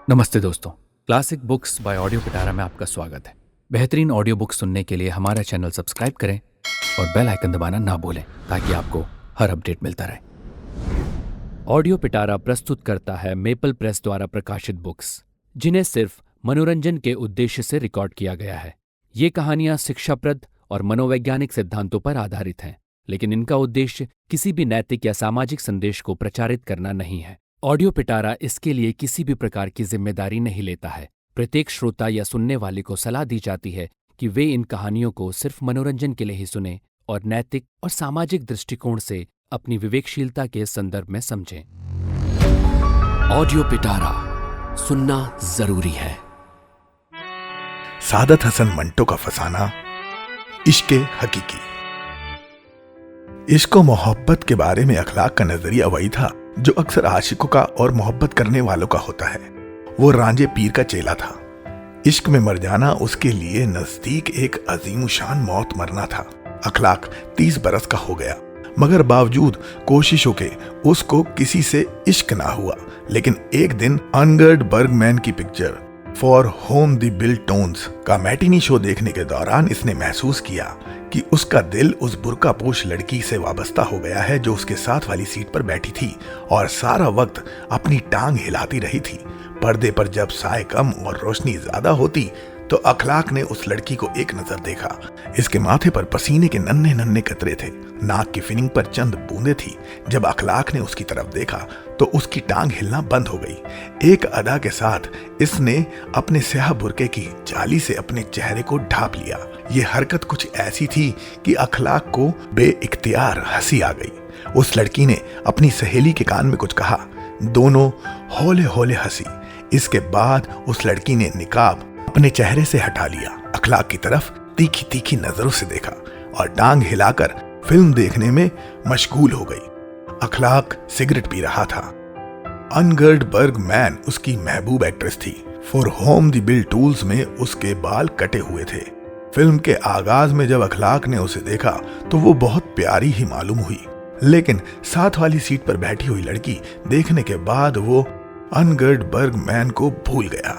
नमस्ते दोस्तों। Classic books bye audio पिटारा में आपका स्वागत है। बेहतरीन ऑडियो बुक सुनने के लिए हमारा चैनल सब्सक्राइब करें और बेल आइकन दबाना ना भूलें ताकि आपको हर अपडेट मिलता रहे। ऑडियो पिटारा प्रस्तुत करता है मेपल प्रेस द्वारा प्रकाशित बुक्स, जिन्हें सिर्फ मनोरंजन के उद्देश्य से रिकॉर्ड किया गया है। ये कहानियां शिक्षाप्रद और मनोवैज्ञानिक सिद्धांतों पर आधारित हैं, लेकिन इनका उद्देश्य किसी भी नैतिक या सामाजिक संदेश को प्रचारित करना नहीं है। ऑडियो पिटारा इसके लिए किसी भी प्रकार की जिम्मेदारी नहीं लेता है। प्रत्येक श्रोता या सुनने वाले को सलाह दी जाती है कि वे इन कहानियों को सिर्फ मनोरंजन के लिए ही सुनें और नैतिक और सामाजिक दृष्टिकोण से अपनी विवेकशीलता के संदर्भ में समझें। ऑडियो पिटारा सुनना जरूरी है। सादत हसन मंटो का फसाना, इश्क हकीकी। इश्क और मोहब्बत के बारे में अखलाक का नजरिया वही था जो अक्सर आशिकों का और मोहब्बत करने वालों का होता है। वो रांझे पीर का चेला था। इश्क में मर जाना उसके लिए नजदीक एक अजीमुशान मौत मरना था। अखलाक 30 बरस का हो गया, मगर बावजूद कोशिशों के उसको किसी से इश्क ना हुआ। लेकिन एक दिन अर्नगर्ड बर्गमैन की picture for whom the bell tolls का मैटिनी शो देखने के दौरान इसने महसूस किया कि उसका दिल उस बुर्कापोश लड़की से वाबस्ता हो गया है जो उसके साथ वाली सीट पर बैठी थी और सारा वक्त अपनी टांग हिलाती रही थी। पर्दे पर जब साए कम और रोशनी ज्यादा होती तो अखलाक ने उस लड़की को एक नजर देखा। इसके माथे पर पसीने के नन्हे नन्हे कतरे थे, नाक की फिनिंग पर चंद बूंदें थी। जब अखलाक ने उसकी तरफ देखा तो उसकी टांग हिलना बंद हो गई। एक अदा के साथ इसने अपने स्याह बुर्के की जाली से अपने चेहरे को ढांप लिया। ये हरकत कुछ ऐसी थी कि अखलाक को बेइख्तियार हंसी आ गई। उस लड़की ने अपनी सहेली के कान में कुछ कहा। दोनों हौले हौले हंसी। इसके बाद उस लड़की ने निकाब अपने चेहरे से हटा लिया, अखलाक की तरफ तीखी तीखी नजरों से देखा और टांग हिलाकर फिल्म देखने में मशगूल हो गई। अखलाक सिगरेट पी रहा था। अर्नगर्ड बर्गमैन उसकी महबूब एक्ट्रेस थी। For whom the bill tools में उसके बाल कटे हुए थे। फिल्म के आगाज में जब अखलाक ने उसे देखा तो वो बहुत प्यारी ही मालूम हुई, लेकिन साथ वाली सीट पर बैठी हुई लड़की देखने के बाद वो अर्नगर्ड बर्गमैन को भूल गया।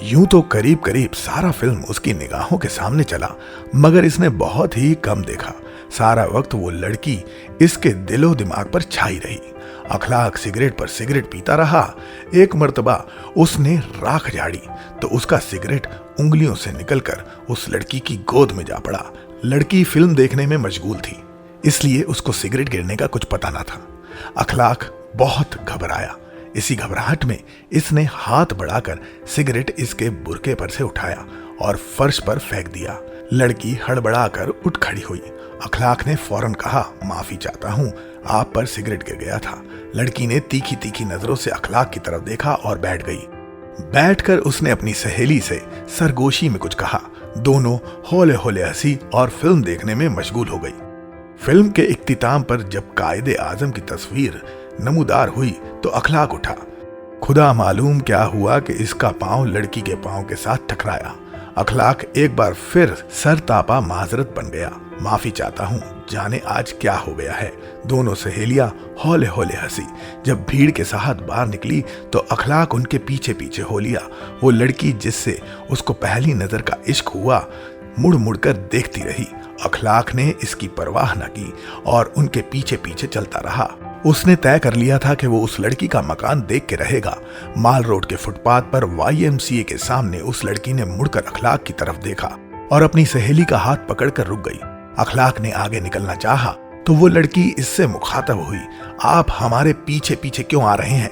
यूं तो करीब करीब सारा फिल्म उसकी निगाहों के सामने चला, मगर इसने बहुत ही कम देखा। सारा वक्त वो लड़की इसके दिलो दिमाग पर छाई रही। अखलाक सिगरेट पर सिगरेट पीता रहा। एक मर्तबा उसने राख झाड़ी तो उसका सिगरेट उंगलियों से निकलकर उस लड़की की गोद में जा पड़ा। लड़की फिल्म देखने में मशगूल थी, इसलिए उसको सिगरेट गिरने का कुछ पता ना था। अखलाक बहुत घबराया। इसी घबराहट में इसने हाथ बढ़ाकर सिगरेट इसके बुर्के पर से उठाया और फर्श पर फेंक दिया। लड़की हड़बड़ाकर उठ खड़ी हुई। अखलाक ने फौरन कहा, माफी चाहता हूँ, आप पर सिगरेट गिर गया था। लड़की ने तीखी तीखी नजरों से अखलाक की तरफ देखा और बैठ गई। बैठकर उसने अपनी सहेली से सरगोशी में कुछ कहा। दोनों हौले हौले हंसी और फिल्म देखने में मशगूल हो गई। फिल्म के इख्तिताम पर जब कायदे आजम की तस्वीर नमूदार हुई तो अखलाक उठा। खुदा मालूम क्या हुआ कि इसका पांव लड़की के पांव के साथ टकराया। अखलाक एक बार फिर सर तापा माजरत बन गया, माफी चाहता हूँ, जाने आज क्या हो गया है। दोनों सहेलियां हौले हौले हंसी। जब भीड़ के साथ बाहर निकली तो अखलाक उनके पीछे पीछे हो लिया। वो लड़की जिससे उसको पहली नजर का इश्क हुआ मुड़ मुड़ कर देखती रही। अखलाक ने इसकी परवाह न की और उनके पीछे पीछे चलता रहा। उसने तय कर लिया था कि वो उस लड़की का मकान देख के रहेगा। माल रोड के फुटपाथ पर YMCA के सामने उस लड़की ने मुड़कर अखलाक की तरफ देखा और अपनी सहेली का हाथ पकड़कर रुक गई। अखलाक ने आगे निकलना चाहा तो वो लड़की इससे मुखातब हुई, आप हमारे पीछे पीछे क्यों आ रहे हैं?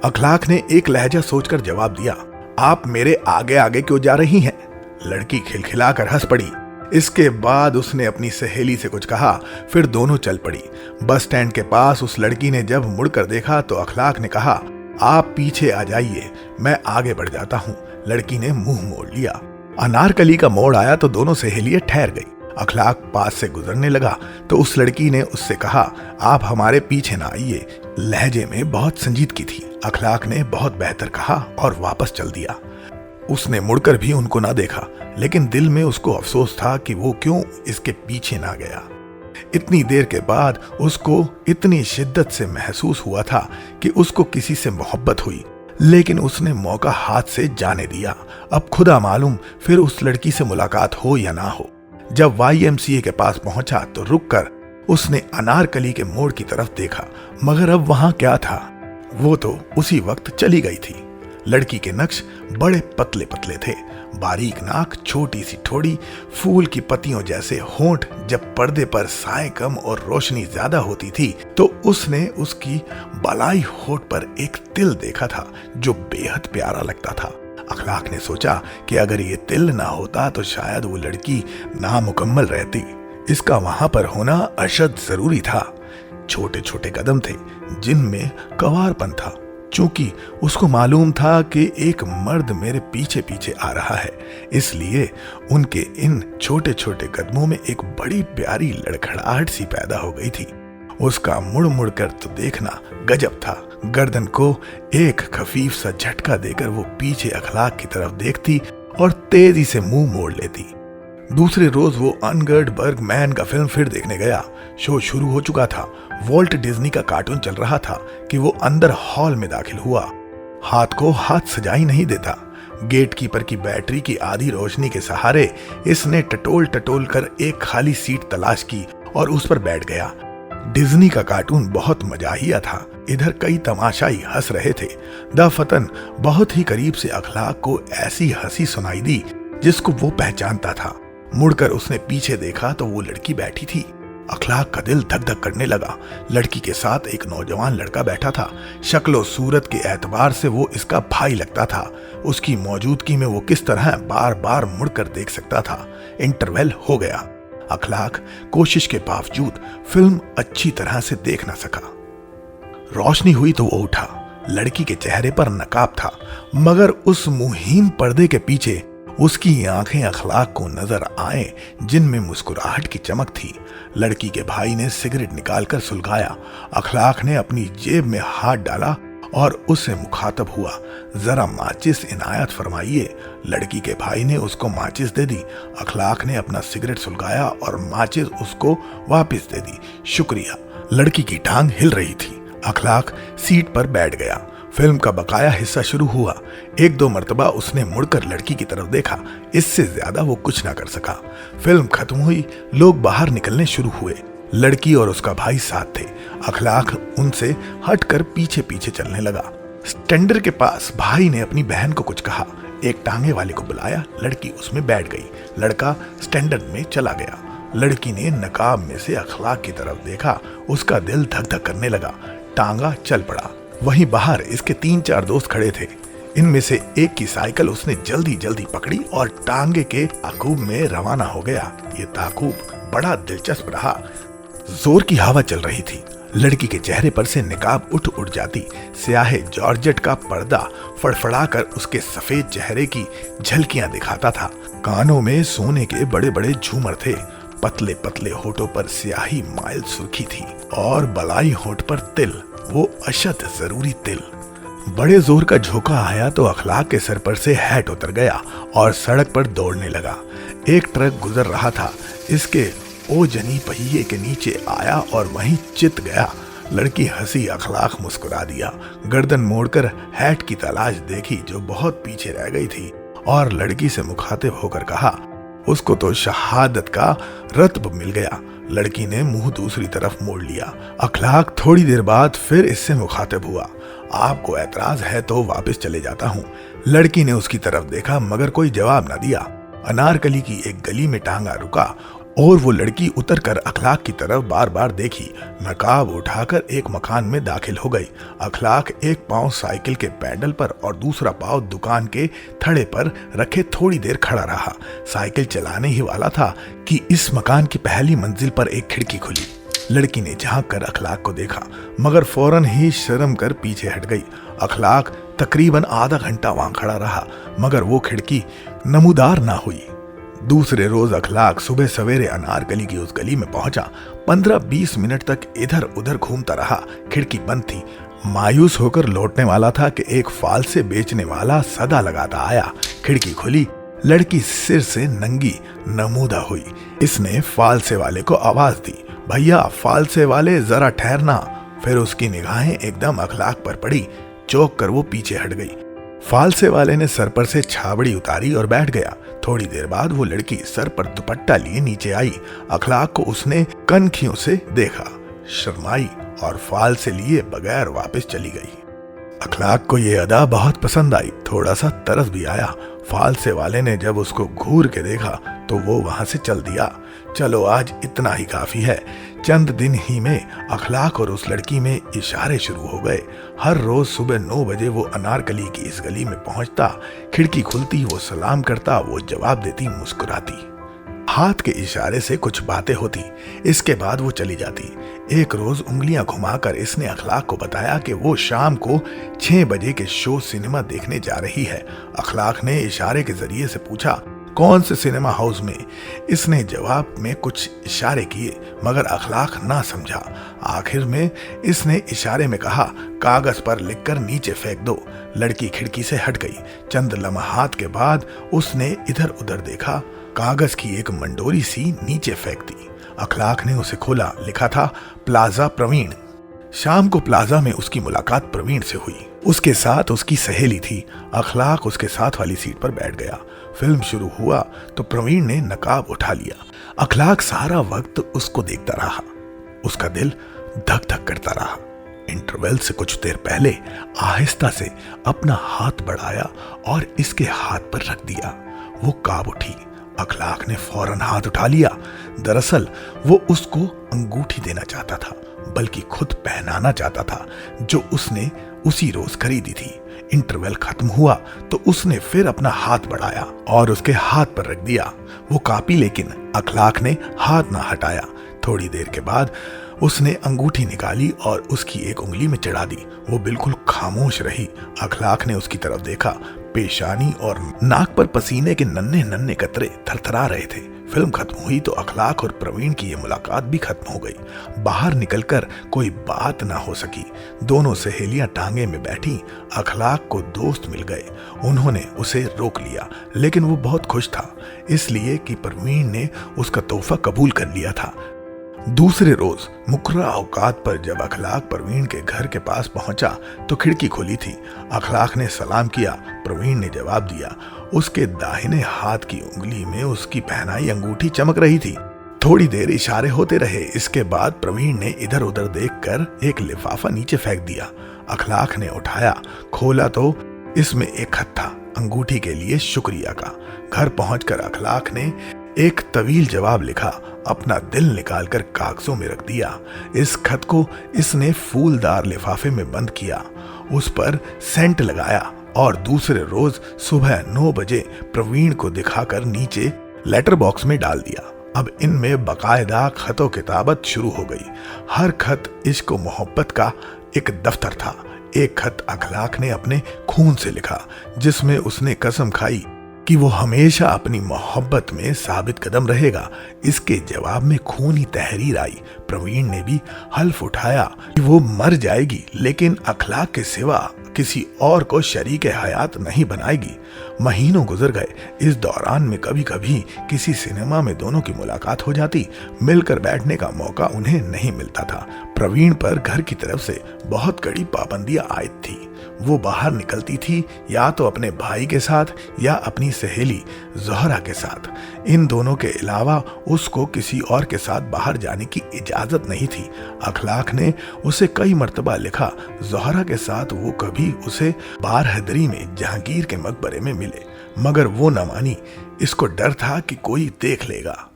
अखलाक ने एक लहजा सोचकर जवाब दिया, आप मेरे आगे आगे क्यों जा रही हैं? लड़की खिलखिलाकर हंस पड़ी। इसके बाद उसने अपनी सहेली से कुछ कहा, फिर दोनों चल पड़ी। बस स्टैंड के पास उस लड़की ने जब मुड़कर देखा तो अखलाक ने कहा, आप पीछे आ जाइए, मैं आगे बढ़ जाता हूँ। लड़की ने मुंह मोड़ लिया। अनारकली का मोड़ आया तो दोनों सहेलियां ठहर गई। अखलाक पास से गुजरने लगा तो उस लड़की ने उससे कहा, आप हमारे पीछे ना आइए। लहजे में बहुत संजीदगी थी। अखलाक ने बहुत बेहतर कहा और वापस चल दिया। उसने मुड़कर भी उनको ना देखा, लेकिन दिल में उसको अफसोस था कि वो क्यों इसके पीछे ना गया। इतनी देर के बाद उसको इतनी शिद्दत से महसूस हुआ था कि उसको किसी से मोहब्बत हुई। लेकिन उसने मौका हाथ से जाने दिया। अब खुदा मालूम फिर उस लड़की से मुलाकात हो या ना हो। जब YMCA के पास पहुंचा तो रुककर उसने अनारकली के मोड़ की तरफ देखा, मगर अब वहां क्या था? वो तो उसी वक्त चली गई थी। लड़की के नक्श बड़े पतले पतले थे, बारीक नाक, छोटी सी ठोड़ी, फूल की पत्तियों जैसे होंठ। जब पर्दे पर साए कम और रोशनी ज्यादा होती थी तो उसने उसकी बालाई होठ पर एक तिल देखा था जो बेहद प्यारा लगता था। अखलाक ने सोचा कि अगर ये तिल ना होता तो शायद वो लड़की नामुकम्मल रहती। इसका वहां पर होना अशद जरूरी था। छोटे छोटे कदम थे जिनमें कवारपन था, चूंकि उसको मालूम था कि एक मर्द मेरे पीछे पीछे आ रहा है, इसलिए उनके इन छोटे छोटे कदमों में एक बड़ी प्यारी लड़खड़ाहट सी पैदा हो गई थी। उसका मुड़ मुड़ कर तो देखना गजब था। गर्दन को एक खफीफ सा झटका देकर वो पीछे अखलाक की तरफ देखती और तेजी से मुंह मोड़ लेती। दूसरे रोज वो अनगर्ड बर्गमैन का फिल्म फिर देखने गया। शो शुरू हो चुका था। वॉल्ट डिज्नी का कार्टून चल रहा था कि वो अंदर हॉल में दाखिल हुआ। हाथ को हाथ सजाई नहीं देता। गेटकीपर की बैटरी की आधी रोशनी के सहारे इसने टटोल टटोल कर एक खाली सीट तलाश की और उस पर बैठ गया। डिज्नी का कार्टून बहुत मजाहिया था। इधर कई तमाशाई हंस रहे थे। दफतन बहुत ही करीब से अखलाक को ऐसी हंसी सुनाई दी जिसको वो पहचानता था। मुड़कर उसने पीछे देखा तो वो लड़की बैठी थी। अखलाक का दिल धक धक करने लगा। लड़की के साथ एक नौजवान लड़का बैठा था। शक्लो सूरत के एतबार से वो इसका भाई लगता था। उसकी मौजूदगी में वो किस तरह बार बार मुड़कर देख सकता था। इंटरवल हो गया। अखलाक कोशिश के बावजूद फिल्म अच्छी तरह से देख न सका। रोशनी हुई तो वो उठा। लड़की के चेहरे पर नकाब था, मगर उस मुहीन पर्दे के पीछे उसकी आंखें अखलाक को नजर आए जिनमें मुस्कुराहट की चमक थी। लड़की के भाई ने सिगरेट निकालकर सुलगाया। अखलाक ने अपनी जेब में हाथ डाला और उससे मुखातब हुआ, जरा माचिस इनायत फरमाइए। लड़की के भाई ने उसको माचिस दे दी। अखलाक ने अपना सिगरेट सुलगाया और माचिस उसको वापस दे दी। शुक्रिया। लड़की की टांग हिल रही थी। अखलाक सीट पर बैठ गया। फिल्म का बकाया हिस्सा शुरू हुआ। एक दो मर्तबा उसने मुड़कर लड़की की तरफ देखा, इससे ज्यादा वो कुछ ना कर सका। फिल्म खत्म हुई। लोग बाहर निकलने शुरू हुए। लड़की और उसका भाई साथ थे। अखलाक उनसे हटकर पीछे पीछे चलने लगा। स्टैंडर के पास भाई ने अपनी बहन को कुछ कहा। एक टांगे वाले को बुलाया। लड़की उसमें बैठ गई। लड़का स्टैंडर में चला गया। लड़की ने नकाब में से अखलाक की तरफ देखा। उसका दिल धक धक करने लगा। टांगा चल पड़ा। वहीं बाहर इसके 3-4 दोस्त खड़े थे। इनमें से एक की साइकिल उसने जल्दी जल्दी पकड़ी और टांगे के ताकूब में रवाना हो गया। ये ताकूब बड़ा दिलचस्प रहा। जोर की हवा चल रही थी। लड़की के चेहरे पर से निकाब उठ उठ जाती। स्याहे जॉर्जेट का पर्दा फड़फड़ाकर उसके सफेद चेहरे की झलकियां दिखाता था। कानों में सोने के बड़े बड़े झूमर थे। पतले पतले होठों पर स्याही माइल सुर्खी थी और बलाई होठ पर तिल, वो अशद जरूरी तिल। बड़े जोर का झोंका आया तो अखलाक के सर पर से हैट उतर गया और सड़क पर दौड़ने लगा। एक ट्रक गुजर रहा था। इसके ओजनी पहिए के नीचे आया और वहीं चित गया। लड़की हंसी। अखलाक मुस्कुरा दिया। गर्दन मोड़कर हैट की तलाश देखी जो बहुत पीछे रह गई थी और लड़की से मुखातिब होकर कहा, उसको तो शहादत का रत्ब मिल गया। लड़की ने मुंह दूसरी तरफ मोड़ लिया। अखलाक थोड़ी देर बाद फिर इससे मुखातिब हुआ, आपको ऐतराज है तो वापस चले जाता हूँ। लड़की ने उसकी तरफ देखा मगर कोई जवाब न दिया। अनारकली की एक गली में टांगा रुका और वो लड़की उतरकर अखलाक की तरफ बार बार देखी। नकाब उठाकर एक मकान में दाखिल हो गई। अखलाक एक पांव साइकिल के पैडल पर और दूसरा पांव दुकान के थड़े पर रखे थोड़ी देर खड़ा रहा। साइकिल चलाने ही वाला था कि इस मकान की पहली मंजिल पर एक खिड़की खुली। लड़की ने झांक कर अखलाक को देखा मगर फौरन ही शर्म कर पीछे हट गई। अखलाक तकरीबन आधा घंटा वहां खड़ा रहा मगर वो खिड़की नमूदार ना हुई। दूसरे रोज अखलाक सुबह सवेरे अनारकली की उस गली में पहुंचा। 15-20 मिनट तक इधर उधर घूमता रहा। खिड़की बंद थी। मायूस होकर लौटने वाला था कि एक फाल से बेचने वाला सदा लगाता आया। खिड़की खुली। लड़की सिर से नंगी नमूदा हुई। इसने फालसे वाले को आवाज दी, भैया फालसे वाले जरा ठहरना। फिर उसकी निगाहें एकदम अखलाक पर पड़ी। चौंक कर वो पीछे हट गई। फालसे वाले ने सर पर से छाबड़ी उतारी और बैठ गया। थोड़ी देर बाद वो लड़की सर पर दुपट्टा लिए नीचे आई। अखलाक को उसने कनखियों से देखा, शर्माई और फालसे लिए बगैर वापस चली गई। अखलाक को ये अदा बहुत पसंद आई, थोड़ा सा तरस भी आया। फालसे वाले ने जब उसको घूर के देखा तो वो वहां से चल दिया। चलो आज इतना ही काफी है। चंद दिन ही में अखलाक और उस लड़की में इशारे शुरू हो गए। हर रोज सुबह 9 बजे वो अनारकली की इस गली में पहुंचता। खिड़की खुलती, वो सलाम करता, वो जवाब देती मुस्कुराती। हाथ के इशारे से कुछ बातें होती, इसके बाद वो चली जाती। एक रोज उंगलियां घुमाकर इसने अखलाक को बताया कि वो शाम को 6 बजे के शो सिनेमा देखने जा रही है। अखलाक ने इशारे के जरिए से पूछा, कौन से सिनेमा हाउस में? इसने जवाब में कुछ इशारे किए, मगर अखलाक ना समझा। आखिर में इसने इशारे में कहा, कागज पर लिखकर नीचे फेंक दो। लड़की खिड़की से हट गई। चंद लम्हात के बाद उसने इधर उधर देखा, कागज की एक मंडोरी सी नीचे फेंक दी। अखलाक ने उसे खोला, लिखा था प्लाजा प्रवीण। शाम को प्लाजा में उसकी मुलाकात प्रवीण से हुई। उसके साथ उसकी सहेली थी। अखलाक उसके साथ वाली सीट पर बैठ गया। फिल्म शुरू हुआ तो प्रवीण ने नकाब उठा लिया। अखलाक सारा वक्त उसको देखता रहा। उसका दिल धक धक करता रहा। इंटरवल से कुछ देर पहले आहिस्ता से अपना हाथ बढ़ाया और इसके हाथ पर रख दिया। वो काब उठी। अखलाक ने फौरन हाथ उठा लिया। दरअसल वो उसको अंगूठी देना चाहता था, बल्कि खुद पहनाना चाहता था, जो उसने उसी रोज खरीदी थी। इंटरवल खत्म हुआ तो उसने फिर अपना हाथ बढ़ाया और उसके हाथ पर रख दिया। वो कापी, लेकिन अखलाक ने हाथ ना हटाया। थोड़ी देर के बाद उसने अंगूठी निकाली और उसकी एक उंगली में चढ़ा दी। वो बिल्कुल खामोश रही। अखलाक ने उसकी तरफ देखा। पेशानी और नाक पर पसीने के नन्हे नन्हे कतरे थरथरा रहे थे। फिल्म खत्म हुई तो अखलाक और प्रवीण की ये मुलाकात भी खत्म हो गई। बाहर निकलकर कोई बात ना हो सकी। दोनों सहेलियां टांगे में बैठी। अखलाक को दोस्त मिल गए। उन्होंने उसे रोक लिया, लेकिन वो बहुत खुश था, इसलिए कि प्रवीण ने उसका तोहफा कबूल कर लिया था। दूसरे रोज मुकर्रर औकात पर जब अखलाक प्रवीण के घर के पास पहुंचा तो खिड़की खुली थी। अखलाक ने सलाम किया। प्रवीण ने जवाब दिया। उसके दाहिने हाथ की उंगली में उसकी पहनाई अंगूठी चमक रही थी। थोड़ी देर इशारे होते रहे। इसके बाद प्रवीण ने इधर उधर देखकर एक लिफाफा नीचे फेंक दिया। अखलाक ने उठाया, खोला तो इसमें एक खत था, अंगूठी के लिए शुक्रिया का। घर पहुंचकर अखलाक ने एक तवील जवाब लिखा, अपना दिल निकालकर कागजों में रख दिया। इस खत को इसने फूलदार लिफाफे में बंद किया, उस पर सेंट लगाया और दूसरे रोज सुबह 9 बजे प्रवीण को दिखाकर नीचे लेटर बॉक्स में डाल दिया। अब इनमें बाकायदा खतों किताबत शुरू हो गई। हर खत इश्क व मोहब्बत का एक दफ्तर था। एक खत अखलाक ने अपने खून से लिखा, जिसमें उसने कसम खाई कि वो हमेशा अपनी मोहब्बत में साबित कदम रहेगा। इसके जवाब में खूनी तहरीर आई। प्रवीण ने भी हल्फ उठाया कि वो मर जाएगी, लेकिन अखलाक के सिवा किसी और को शरीक हयात नहीं बनाएगी। महीनों गुजर गए। इस दौरान में कभी कभी किसी सिनेमा में दोनों की मुलाकात हो जाती। मिलकर बैठने का मौका उन्हें नहीं मिलता था। प्रवीण पर घर की तरफ से बहुत कड़ी पाबंदियां आयद थी। वो बाहर निकलती थी या तो अपने भाई के साथ या अपनी सहेली ज़ोहरा के साथ। इन दोनों के अलावा उसको किसी और के साथ बाहर जाने की इजाजत नहीं थी। अखलाक ने उसे कई मर्तबा लिखा। ज़ोहरा के साथ वो कभी उसे बारहदरी में जहांगीर के मकबरे में मिले, मगर वो न मानी। इसको डर था कि कोई देख लेगा।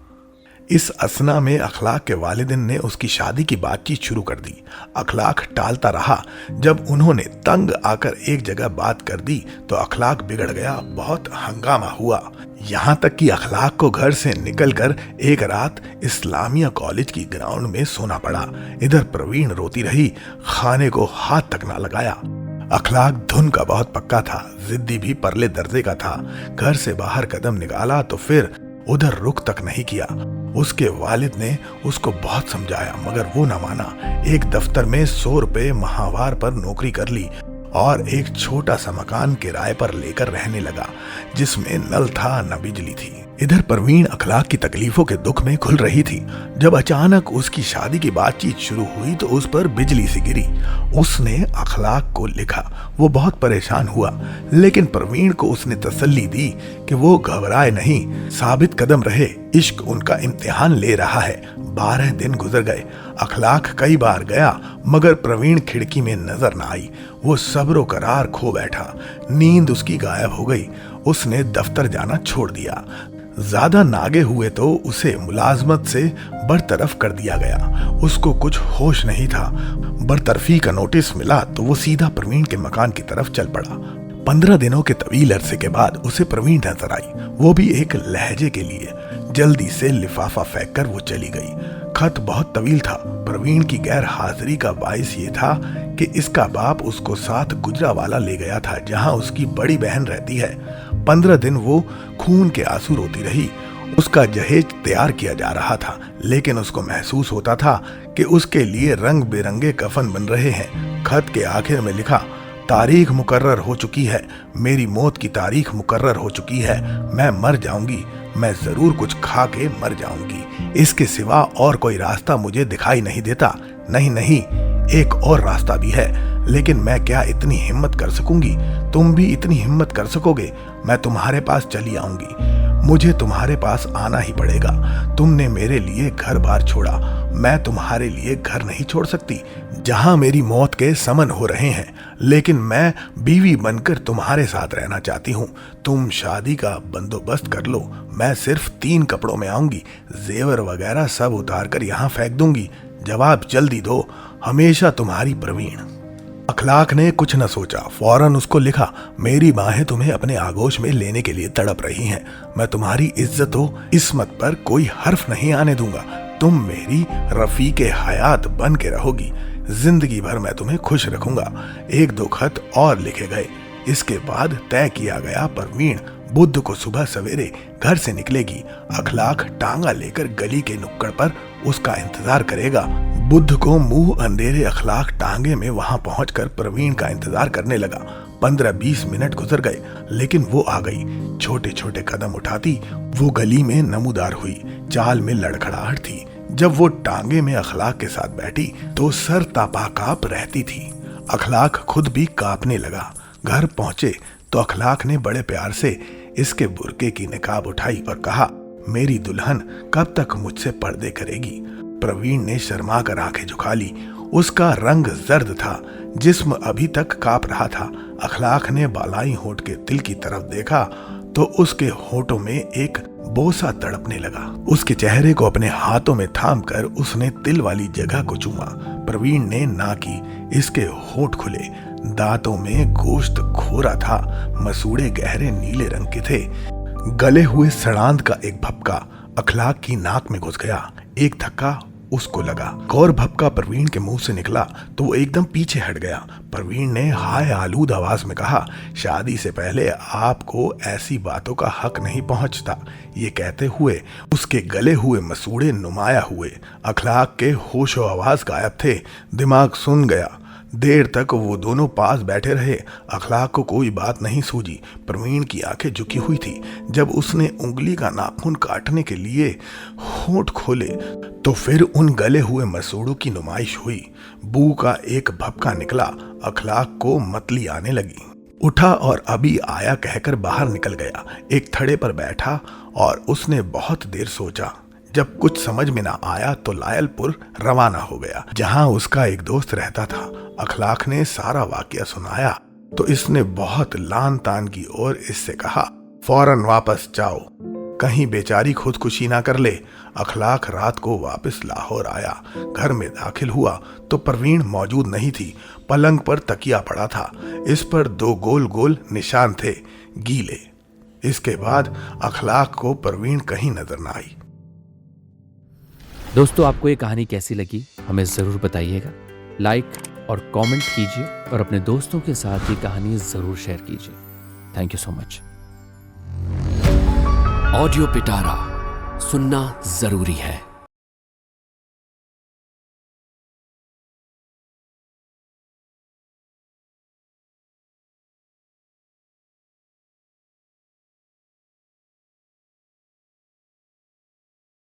इस असना में अखलाक के वालिदिन ने उसकी शादी की बातचीत शुरू कर दी। अखलाक टालता रहा। जब उन्होंने तंग आकर एक जगह बात कर दी तो अखलाक बिगड़ गया। बहुत हंगामा हुआ, यहाँ तक कि अखलाक को घर से निकलकर एक रात इस्लामिया कॉलेज की ग्राउंड में सोना पड़ा। इधर प्रवीण रोती रही, खाने को हाथ तक ना लगाया। अखलाक धुन का बहुत पक्का था, जिद्दी भी परले दर्जे का था। घर से बाहर कदम निकाला तो फिर उधर रुख तक नहीं किया। उसके वालिद ने उसको बहुत समझाया, मगर वो न माना। एक दफ्तर में 100 रुपए माहवार पर नौकरी कर ली और एक छोटा सा मकान किराए पर लेकर रहने लगा, जिसमें नल था न बिजली थी। इधर परवीन अखलाक की तकलीफों के दुख में घुल रही थी। जब अचानक उसकी शादी की बातचीत शुरू हुई तो उस पर बिजली सी गिरी। उसने अखलाक को लिखा। वो बहुत परेशान हुआ, लेकिन परवीन को उसने तसल्ली दी कि वो घबराए नहीं, साबित कदम रहे, इश्क उनका इम्तिहान ले रहा है। 12 दिन गुजर गए। अखलाक कई बार गया मगर प्रवीण खिड़की में नजर न आई। वो सब्र करार खो बैठा। नींद उसकी गायब हो गई। उसने दफ्तर जाना छोड़ दिया। ज्यादा नागे हुए तो उसे मुलाजमत से बरतरफ कर दिया गया। उसको कुछ होश नहीं था। बरतरफी का नोटिस मिला तो वो सीधा प्रवीण के मकान की तरफ चल पड़ा। 15 दिनों के तवील अरसे के बाद उसे प्रवीण नजर आई, वो भी एक लहजे के लिए। जल्दी से लिफाफा फेंक कर वो चली गई। खत बहुत तवील था। प्रवीण की गैर हाजिरी का बाइस ये था कि इसका बाप उसको साथ गुजरावाला ले गया था, जहां उसकी बड़ी बहन रहती है। 15 दिन वो खून के आंसू रोती रही। उसका जहेज तैयार किया जा रहा था, लेकिन उसको महसूस होता था कि उसके लिए रंग बिरंगे कफन बन रहे हैं। खत के आखिर में लिखा, तारीख मुकर्रर हो चुकी है, मेरी मौत की तारीख मुकर्रर हो चुकी है। मैं मर जाऊंगी, मैं जरूर कुछ खा के मर जाऊंगी। इसके सिवा और कोई रास्ता मुझे दिखाई नहीं देता। नहीं, एक और रास्ता भी है, लेकिन मैं क्या इतनी हिम्मत कर सकूंगी? तुम भी इतनी हिम्मत कर सकोगे? मैं तुम्हारे पास चली आऊंगी। मुझे तुम्हारे पास आना ही पड़ेगा। तुमने मेरे लिए घर बार छोड़ा, मैं तुम्हारे लिए घर नहीं छोड़ सकती, जहां मेरी मौत के समन हो रहे हैं। लेकिन मैं बीवी बनकर तुम्हारे साथ रहना चाहती हूँ। तुम शादी का बंदोबस्त कर लो। मैं सिर्फ 3 कपड़ों में आऊंगी। जेवर वगैरह सब उतार कर यहाँ फेंक दूंगी। जवाब जल्दी दो। हमेशा तुम्हारी प्रवीण। अखलाक ने कुछ न सोचा, फौरन उसको लिखा, मेरी बाहें तुम्हें अपने आगोश में लेने के लिए तड़प रही हैं। मैं तुम्हारी इज्जत व इस्मत पर कोई हर्फ नहीं आने दूंगा। तुम मेरी रफीके हयात बन के रहोगी। जिंदगी भर मैं तुम्हें खुश रखूंगा। 1-2 खत और लिखे गए। इसके बाद तय किया गया, परवीन बुध को सुबह सवेरे घर से निकलेगी। अखलाक टांगा लेकर गली के नुक्कड़ पर उसका इंतजार करेगा। बुध को मुंह अंधेरे अखलाक टांगे में वहां पहुंचकर प्रवीण का इंतजार करने लगा। 15-20 मिनट गुजर गए, लेकिन वो आ गई। छोटे छोटे कदम उठाती वो गली में नमूदार हुई। चाल में लड़खड़ाहट थी। जब वो टांगे में अखलाक के साथ बैठी तो सर तापाकाप रहती थी। अखलाक खुद भी कांपने लगा। घर पहुंचे तो अखलाक ने बड़े प्यार से इसके बुर्के की निकाब उठाई और कहा, मेरी दुल्हन कब तक मुझसे पर्दे करेगी? प्रवीण ने शर्मा कर आंखें झुका ली। उसका रंग जर्द था, जिस्म अभी तक कांप रहा था। अखलाक ने बालाई होंठ के तिल की तरफ देखा तो उसके होठों में एक बोसा तड़पने लगा। उसके चेहरे को अपने हाथों में थाम कर उसने तिल वाली जगह को चूमा। प्रवीण ने ना की। इसके होठ खुले, दांतों में गोश्त खोरा था। मसूड़े गहरे नीले रंग के थे। गले हुए सड़ांध का एक भपका अखलाक की नाक में घुस गया। एक धक्का उसको लगा। और भपका प्रवीण के मुंह से निकला तो वो एकदम पीछे हट गया। प्रवीण ने हाय आलूद आवाज में कहा, शादी से पहले आपको ऐसी बातों का हक नहीं पहुंचता। ये कहते हुए उसके गले हुए मसूड़े नुमाया हुए। अखलाक के होशो आवाज गायब थे। दिमाग सुन गया। देर तक वो दोनों पास बैठे रहे। अखलाक को कोई बात नहीं सूझी। प्रवीण की आंखें झुकी हुई थी। जब उसने उंगली का नाखून काटने के लिए होंठ खोले तो फिर उन गले हुए मसूड़ों की नुमाइश हुई। बू का एक भपका निकला। अखलाक को मतली आने लगी। उठा और अभी आया कहकर बाहर निकल गया। एक थड़े पर बैठा और उसने बहुत देर सोचा। जब कुछ समझ में ना आया तो लायलपुर रवाना हो गया, जहां उसका एक दोस्त रहता था। अखलाक ने सारा वाकया सुनाया तो इसने बहुत लान तान की और इससे कहा, फौरन वापस जाओ, कहीं बेचारी खुदकुशी ना कर ले। अखलाक रात को वापस लाहौर आया। घर में दाखिल हुआ तो प्रवीण मौजूद नहीं थी। पलंग पर तकिया पड़ा था। इस पर 2 गोल गोल निशान थे, गीले। इसके बाद अखलाक को प्रवीण कहीं नजर न आई। दोस्तों, आपको ये कहानी कैसी लगी हमें ज़रूर बताइएगा। लाइक और कमेंट कीजिए और अपने दोस्तों के साथ ये कहानी ज़रूर शेयर कीजिए। Thank you so much. Audio पिटारा सुनना जरूरी है।